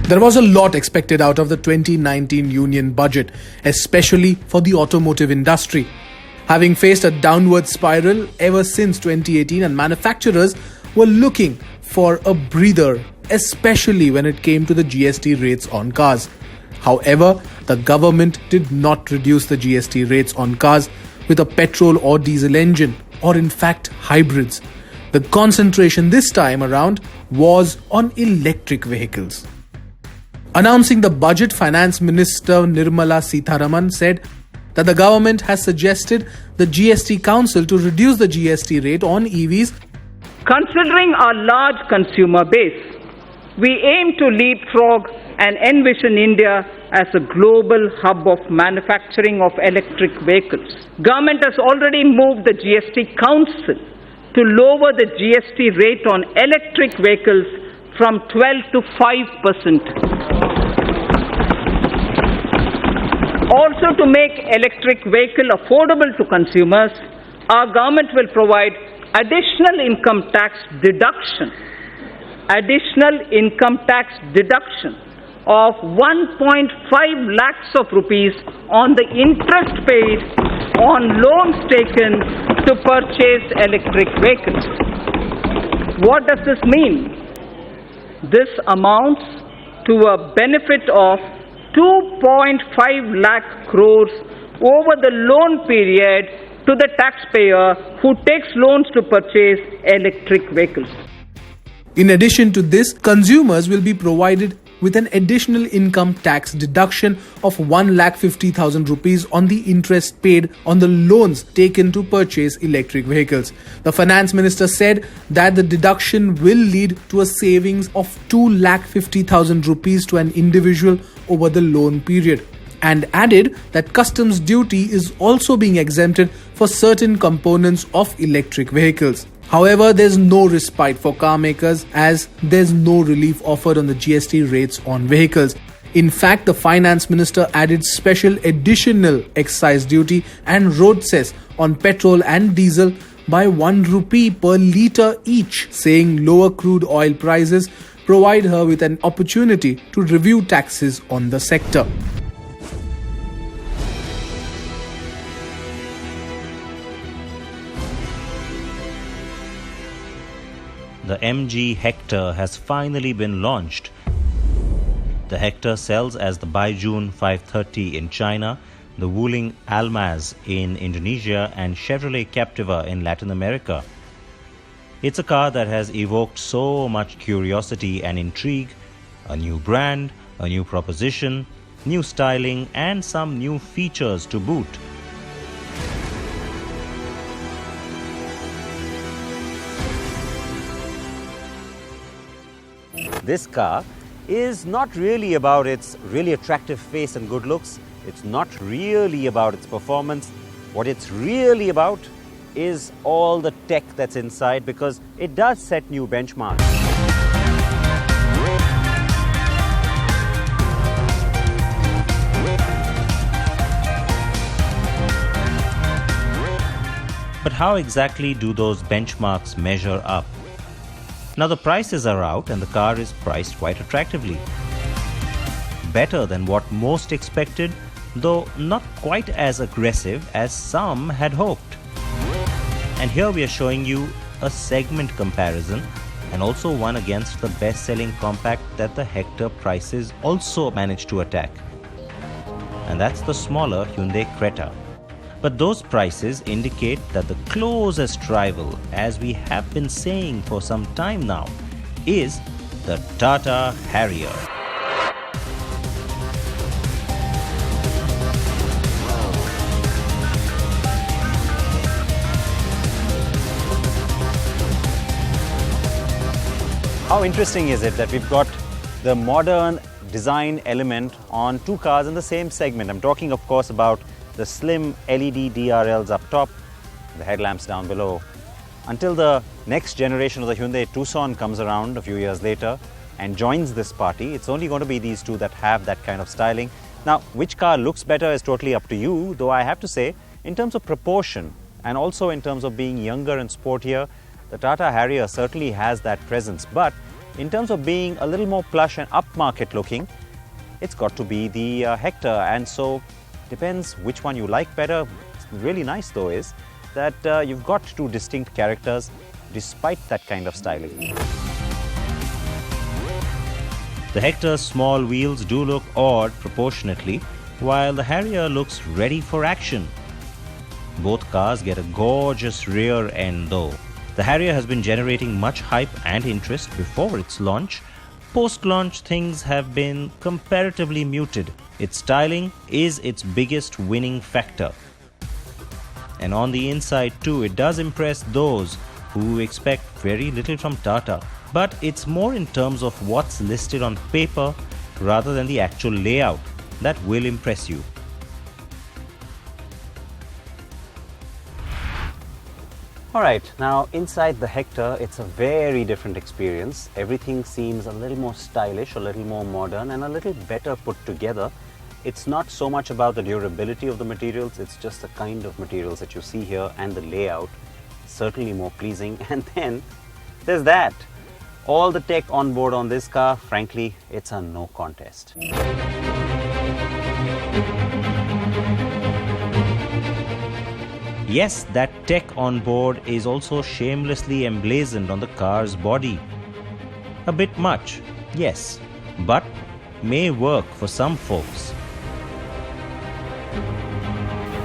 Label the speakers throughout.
Speaker 1: There was a lot expected out of the 2019 union budget, especially for the automotive industry. Having faced a downward spiral ever since 2018, and manufacturers were looking for a breather, especially when it came to the GST rates on cars. However, the government did not reduce the GST rates on cars with a petrol or diesel engine, or in fact hybrids. The concentration this time around was on electric vehicles. Announcing the budget, Finance Minister Nirmala Sitharaman said that the government has suggested the GST Council to reduce the GST rate on EVs.
Speaker 2: Considering our large consumer base, we aim to leapfrog and envision India as a global hub of manufacturing of electric vehicles. Government has already moved the GST Council to lower the GST rate on electric vehicles from 12 to 5%. Also, to make electric vehicle affordable to consumers, our government will provide additional income tax deduction of 1.5 lakhs of rupees on the interest paid on loans taken to purchase electric vehicles. What does this mean? This amounts to a benefit of 2.5 lakh crores over the loan period to the taxpayer who takes loans to purchase electric vehicles.
Speaker 1: In addition to this, consumers will be provided with an additional income tax deduction of 1,50,000 rupees on the interest paid on the loans taken to purchase electric vehicles. The finance minister said that the deduction will lead to a savings of 2,50,000 rupees to an individual over the loan period, and added that customs duty is also being exempted for certain components of electric vehicles. However, there's no respite for car makers as there's no relief offered on the GST rates on vehicles. In fact, the finance minister added special additional excise duty and road cess on petrol and diesel by 1 rupee per litre each, saying lower crude oil prices provide her with an opportunity to review taxes on the sector.
Speaker 3: The MG Hector has finally been launched. The Hector sells as the Baijun 530 in China, the Wuling Almaz in Indonesia, and Chevrolet Captiva in Latin America. It's a car that has evoked so much curiosity and intrigue, a new brand, a new proposition, new styling, and some new features to boot. This car is not really about its really attractive face and good looks. It's not really about its performance. What it's really about is all the tech that's inside, because it does set new benchmarks. But how exactly do those benchmarks measure up? Now the prices are out and the car is priced quite attractively. Better than what most expected, though not quite as aggressive as some had hoped. And here we are showing you a segment comparison, and also one against the best-selling compact that the Hector prices also managed to attack. And that's the smaller Hyundai Creta. But those prices indicate that the closest rival, as we have been saying for some time now, is the Tata Harrier. How interesting is it that we've got the modern design element on two cars in the same segment? I'm talking, of course, about the slim LED DRLs up top
Speaker 4: the headlamps down below. Until the next generation of the Hyundai Tucson comes around a few years later and joins this party, it's only going to be these two that have that kind of styling. Now, which car looks better is totally up to you, though I have to say, in terms of proportion and also in terms of being younger and sportier, the Tata Harrier certainly has that presence. But in terms of being a little more plush and upmarket looking, it's got to be the Hector. And so, depends which one you like better. What's really nice though is that you've got two distinct characters despite that kind of styling.
Speaker 3: The Hector's small wheels do look odd proportionately, while the Harrier looks ready for action. Both cars get a gorgeous rear end though. The Harrier has been generating much hype and interest before its launch. Post-launch things have been comparatively muted. Its styling is its biggest winning factor. And on the inside too, it does impress those who expect very little from Tata. But it's more in terms of what's listed on paper rather than the actual layout that will impress you.
Speaker 4: Alright, now inside the Hector, it's a very different experience. Everything seems a little more stylish, a little more modern, and a little better put together. It's not so much about the durability of the materials, it's just the kind of materials that you see here and the layout. Certainly more pleasing. And then there's that. All the tech on board on this car, frankly, it's a no contest.
Speaker 3: Yes, that tech on board is also shamelessly emblazoned on the car's body. A bit much, yes, but may work for some folks.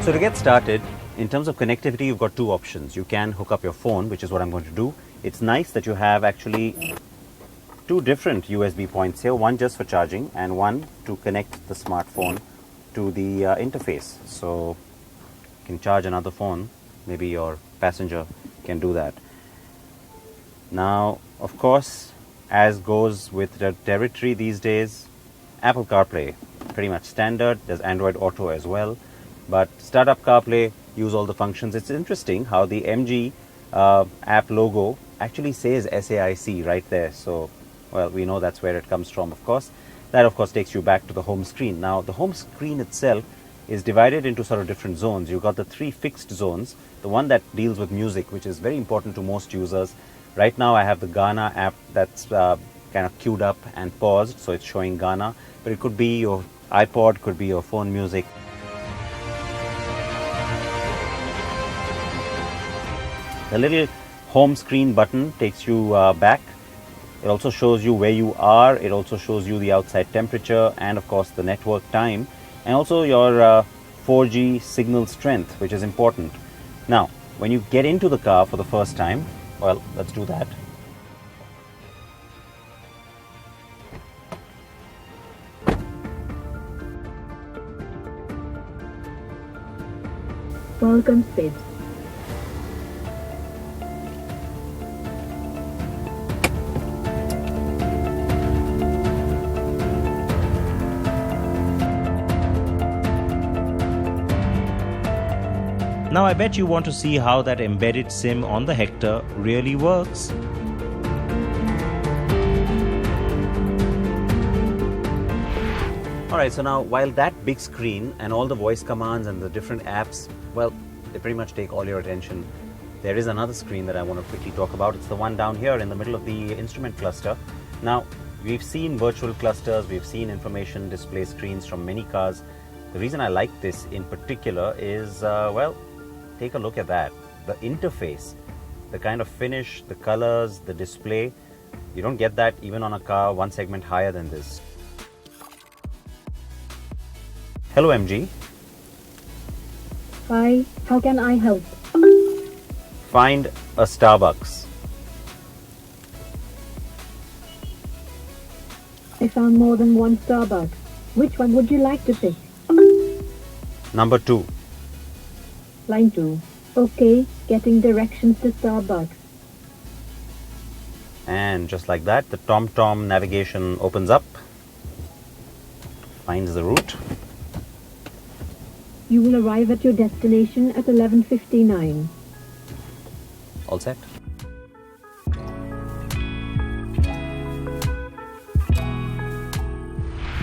Speaker 4: So to get started, in terms of connectivity, you've got two options. You can hook up your phone, which is what I'm going to do. It's nice that you have actually two different USB points here, one just for charging and one to connect the smartphone to the interface. So you can charge another phone, maybe your passenger can do that. Now, of course, as goes with the territory these days, Apple CarPlay, pretty much standard. There's Android Auto as well. But Startup CarPlay, use all the functions. It's interesting how the MG app logo actually says SAIC right there. So, well, we know that's where it comes from, of course. That, of course, takes you back to the home screen. Now, the home screen itself is divided into sort of different zones. You've got the three fixed zones. The one that deals with music, which is very important to most users. Right now, I have the Ghana app that's kind of queued up and paused, so it's showing Ghana. But it could be your iPod, could be your phone music. The little home screen button takes you back. It also shows you where you are. It also shows you the outside temperature and, of course, the network time. And also your 4G signal strength, which is important. Now, when you get into the car for the first time, well, let's do that.
Speaker 5: Welcome, Sid.
Speaker 3: Now I bet you want to see how that embedded SIM on the Hector really works.
Speaker 4: Alright, so now while that big screen and all the voice commands and the different apps, well, they pretty much take all your attention, there is another screen that I want to quickly talk about. It's the one down here in the middle of the instrument cluster. Now, we've seen virtual clusters, we've seen information display screens from many cars. The reason I like this in particular is, well, take a look at that. The interface, the kind of finish, the colors, the display, you don't get that even on a car one segment higher than this. Hello MG.
Speaker 5: Hi, how can I help?
Speaker 4: Find a Starbucks.
Speaker 5: I found more than one Starbucks. Which one would you like to pick?
Speaker 4: Number 2.
Speaker 5: Line 2. Okay, getting directions to Starbucks.
Speaker 4: And just like that, the TomTom navigation opens up, finds the route.
Speaker 5: You will arrive at your destination at 11:59.
Speaker 4: all set.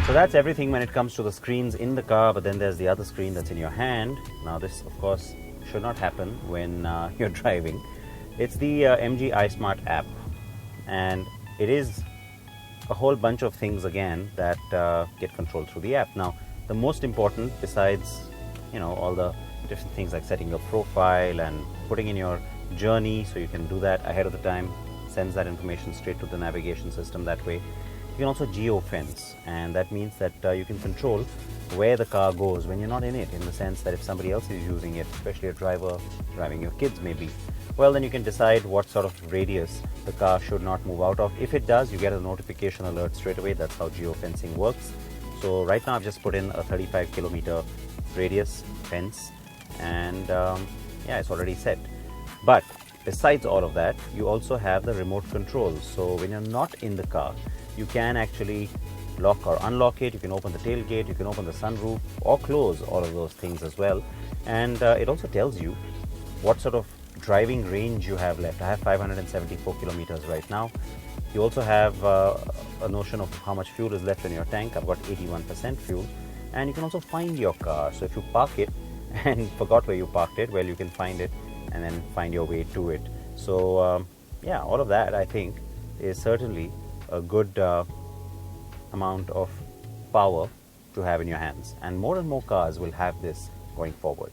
Speaker 4: So that's everything when it comes to the screens in the car, but then there's the other screen that's in your hand. Now this, of course, should not happen when you're driving. It's the MG iSmart app, and it is a whole bunch of things again that get controlled through the app. Now, the most important, besides all the different things like setting your profile and putting in your journey, so you can do that ahead of the time, sends that information straight to the navigation system that way. You can also geofence, and that means that you can control where the car goes when you're not in it, in the sense that if somebody else is using it, especially a driver driving your kids maybe, well, then you can decide what sort of radius the car should not move out of. If it does, you get a notification alert straight away. That's how geofencing works. So right now I've just put in a 35 kilometer radius fence, and yeah, it's already set. But besides all of that, you also have the remote control. So when you're not in the car, you can actually lock or unlock it. You can open the tailgate, you can open the sunroof, or close all of those things as well. And it also tells you what sort of driving range you have left. I have 574 kilometers right now. You also have a notion of how much fuel is left in your tank. I've got 81% fuel. And you can also find your car. So if you park it and forgot where you parked it, well, you can find it and then find your way to it. So yeah, all of that I think is certainly a good amount of power to have in your hands, and more cars will have this going forward.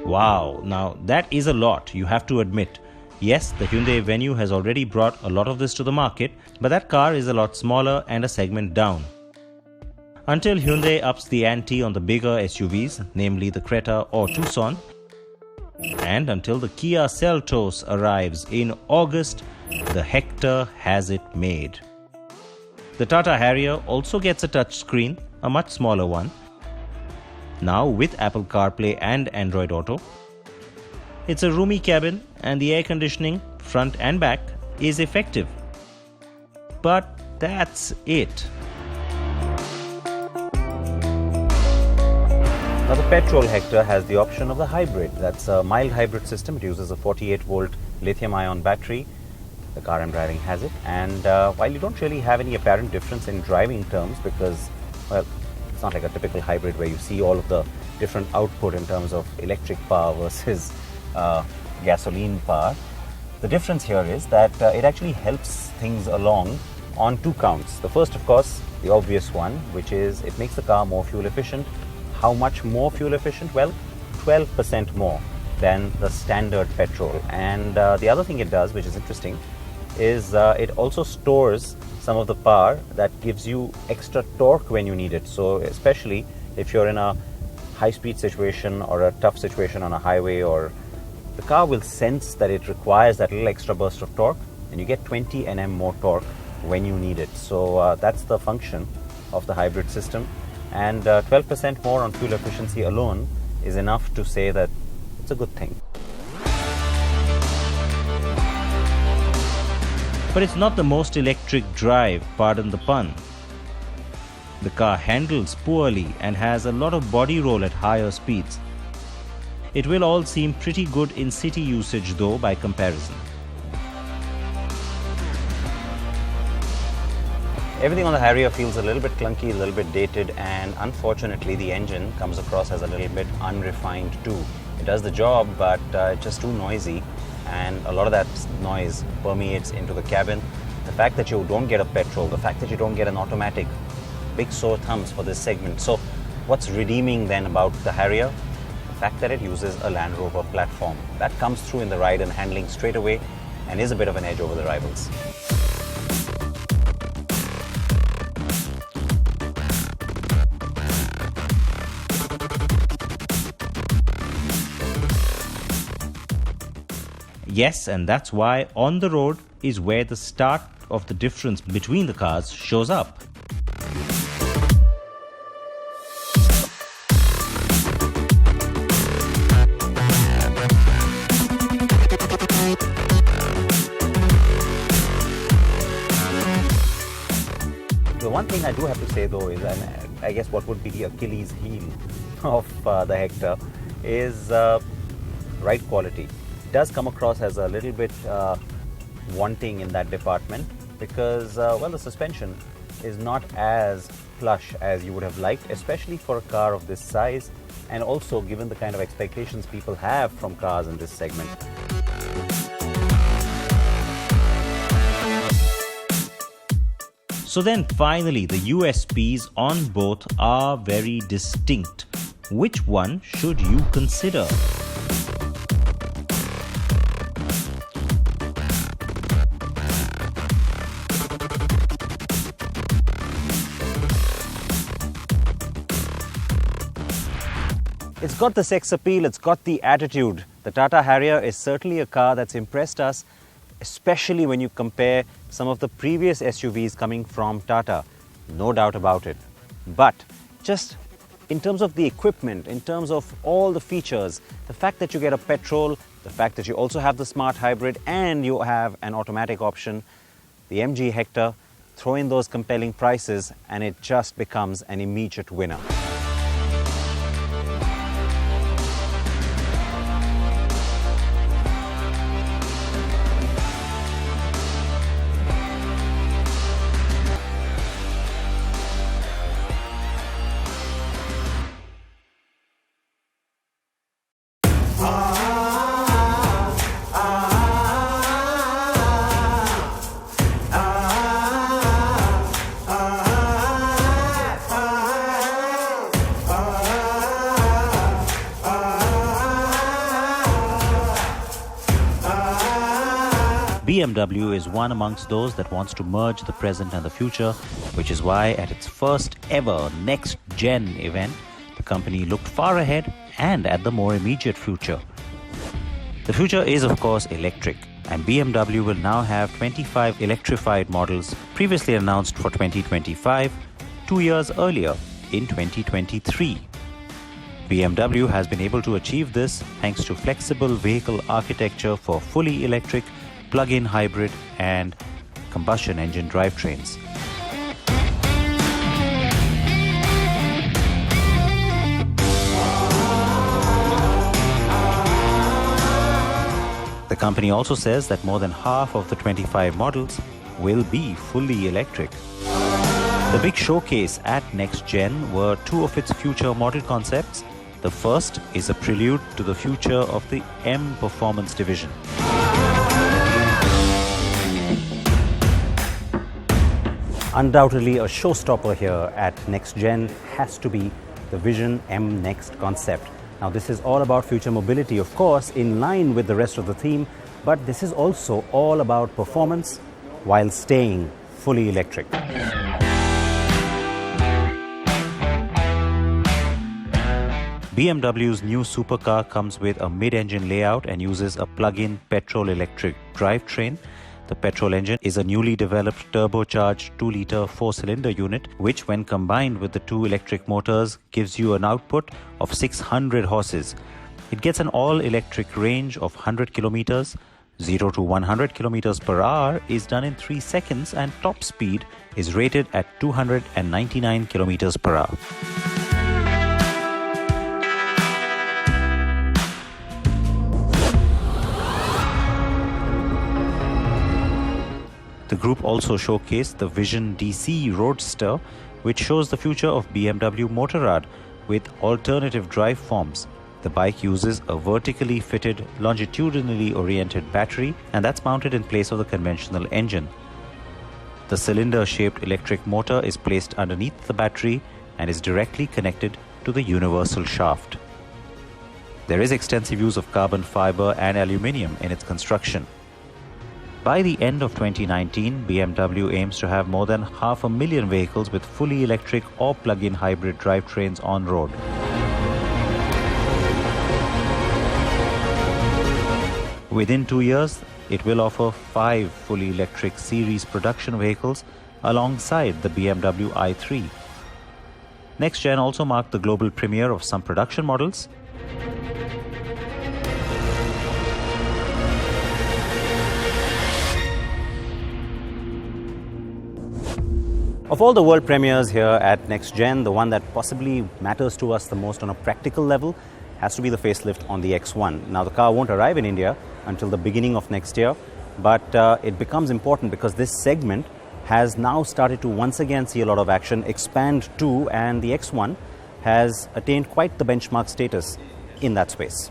Speaker 3: Wow, now that is a lot, you have to admit. Yes, the Hyundai Venue has already brought a lot of this to the market, but that car is a lot smaller and a segment down. Until Hyundai ups the ante on the bigger SUVs, namely the Creta or Tucson, and until the Kia Seltos arrives in August, the Hector has it made. The Tata Harrier also gets a touchscreen, a much smaller one, now with Apple CarPlay and Android Auto. It's a roomy cabin, and the air conditioning, front and back, is effective. But that's it.
Speaker 4: Now the petrol Hector has the option of the hybrid. That's a mild hybrid system. It uses a 48-volt lithium-ion battery. The car I'm driving has it. And while you don't really have any apparent difference in driving terms, because, well, it's not like a typical hybrid where you see all of the different output in terms of electric power versus gasoline power. The difference here is that it actually helps things along on two counts. The first, of course, the obvious one, which is it makes the car more fuel efficient. How much more fuel efficient? Well, 12% more than the standard petrol. And the other thing it does, which is interesting, is it also stores some of the power that gives you extra torque when you need it. So especially if you're in a high-speed situation or a tough situation on a highway, or the car will sense that it requires that little extra burst of torque, and you get 20 Nm more torque when you need it. So that's the function of the hybrid system. And 12% more on fuel efficiency alone is enough to say that it's a good thing.
Speaker 3: But it's not the most electric drive, pardon the pun. The car handles poorly and has a lot of body roll at higher speeds. It will all seem pretty good in city usage though by comparison.
Speaker 4: Everything on the Harrier feels a little bit clunky, a little bit dated, and unfortunately the engine comes across as a little bit unrefined too. It does the job, but it's just too noisy, and a lot of that noise permeates into the cabin. The fact that you don't get a petrol, the fact that you don't get an automatic, big sore thumbs for this segment. So what's redeeming then about the Harrier? The fact that it uses a Land Rover platform. That comes through in the ride and handling straight away and is a bit of an edge over the rivals.
Speaker 3: Yes, and that's why on the road is where the start of the difference between the cars shows up.
Speaker 4: The one thing I do have to say though is, and I guess what would be the Achilles heel of the Hector is ride quality. It does come across as a little bit wanting in that department because, well, the suspension is not as plush as you would have liked, especially for a car of this size, and also given the kind of expectations people have from cars in this segment.
Speaker 3: So then finally, the USPs on both are very distinct. Which one should you consider?
Speaker 4: It's got the sex appeal, it's got the attitude. The Tata Harrier is certainly a car that's impressed us, especially when you compare some of the previous SUVs coming from Tata. No doubt about it. But just in terms of the equipment, in terms of all the features, the fact that you get a petrol, the fact that you also have the smart hybrid and you have an automatic option, the MG Hector, throw in those compelling prices and it just becomes an immediate winner.
Speaker 3: BMW is one amongst those that wants to merge the present and the future, which is why at its first ever NEXTGen event, the company looked far ahead and at the more immediate future. The future is of course electric, and BMW will now have 25 electrified models previously announced for 2025, 2 years earlier in 2023. BMW has been able to achieve this thanks to flexible vehicle architecture for fully electric, plug-in hybrid and combustion engine drivetrains. The company also says that more than half of the 25 models will be fully electric. The big showcase at NEXTGen were two of its future model concepts. The first is a prelude to the future of the M Performance division.
Speaker 4: Undoubtedly, a showstopper here at NEXTGen has to be the Vision M Next concept. Now, this is all about future mobility, of course, in line with the rest of the theme, but this is also all about performance while staying fully electric.
Speaker 3: BMW's new supercar comes with a mid-engine layout and uses a plug-in petrol-electric drivetrain. The petrol engine is a newly developed turbocharged 2-litre 4-cylinder unit, which when combined with the two electric motors gives you an output of 600 horses. It gets an all-electric range of 100 kilometers. 0 to 100 kilometers per hour is done in 3 seconds and top speed is rated at 299 kilometers per hour. The group also showcased the Vision DC Roadster, which shows the future of BMW Motorrad with alternative drive forms. The bike uses a vertically fitted, longitudinally oriented battery, and that's mounted in place of the conventional engine. The cylinder-shaped electric motor is placed underneath the battery and is directly connected to the universal shaft. There is extensive use of carbon fiber and aluminium in its construction. By the end of 2019, BMW aims to have more than 500,000 vehicles with fully electric or plug-in hybrid drivetrains on road. Within 2 years, it will offer 5 fully electric series production vehicles alongside the BMW i3. NEXTGen also marked the global premiere of some production models.
Speaker 4: Of all the world premieres here at NEXTGen, the one that possibly matters to us the most on a practical level has to be the facelift on the X1. Now, the car won't arrive in India until the beginning of next year, but it becomes important because this segment has now started to once again see a lot of action, expand too, and the X1 has attained quite the benchmark status in that space.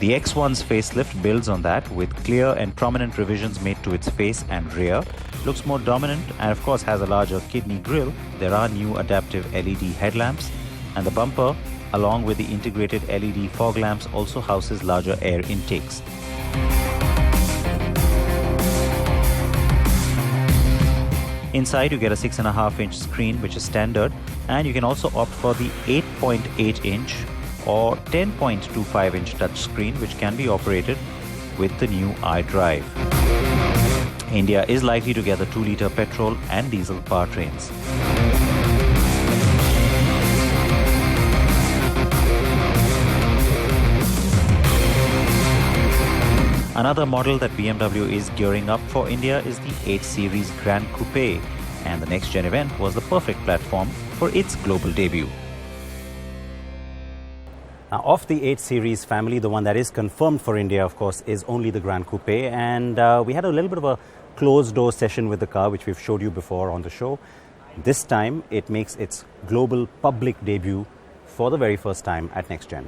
Speaker 3: The X1's facelift builds on that with clear and prominent revisions made to its face and rear. Looks more dominant and of course has a larger kidney grille. There are new adaptive LED headlamps, and the bumper, along with the integrated LED fog lamps, also houses larger air intakes. Inside you get a 6.5-inch screen, which is standard, and you can also opt for the 8.8-inch or 10.25-inch touchscreen, which can be operated with the new iDrive. India is likely to get the 2-litre petrol and diesel powertrains. Another model that BMW is gearing up for India is the 8 Series Grand Coupe, and the NEXTGen event was the perfect platform for its global debut.
Speaker 4: Now, of the 8 Series family, the one that is confirmed for India, of course, is only the Grand Coupe, and we had a little bit of a closed-door session with the car, which we've showed you before on the show. This time, it makes its global public debut for the very first time at NEXTGen.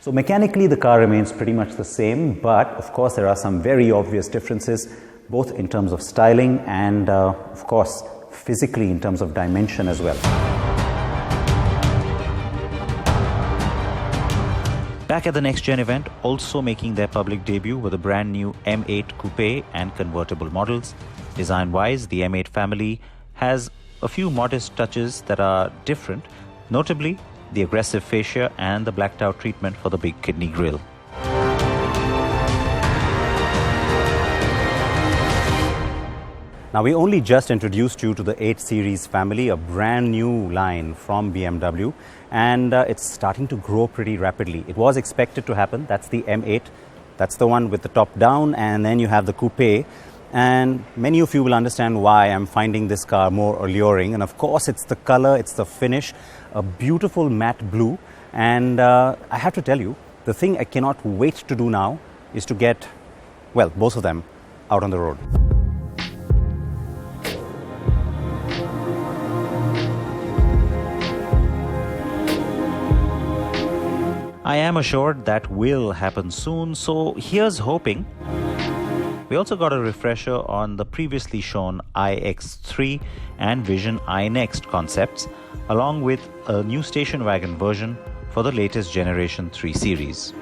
Speaker 4: So mechanically, the car remains pretty much the same, but of course there are some very obvious differences, both in terms of styling and of course physically in terms of dimension as well.
Speaker 3: Back at the NEXTGen event, also making their public debut were the brand new M8 Coupe and convertible models. Design-wise, the M8 family has a few modest touches that are different, notably the aggressive fascia and the blacked out treatment for the big kidney grille.
Speaker 4: Now, we only just introduced you to the 8 Series family, a brand new line from BMW, and it's starting to grow pretty rapidly. It was expected to happen. That's the M8. That's the one with the top down, and then you have the Coupe. And many of you will understand why I'm finding this car more alluring. And of course, it's the color, it's the finish, a beautiful matte blue. And I have to tell you, the thing I cannot wait to do now is to get, well, both of them out on the road.
Speaker 3: I am assured that will happen soon, so here's hoping. We also got a refresher on the previously shown iX3 and Vision iNext concepts, along with a new station wagon version for the latest generation 3 Series.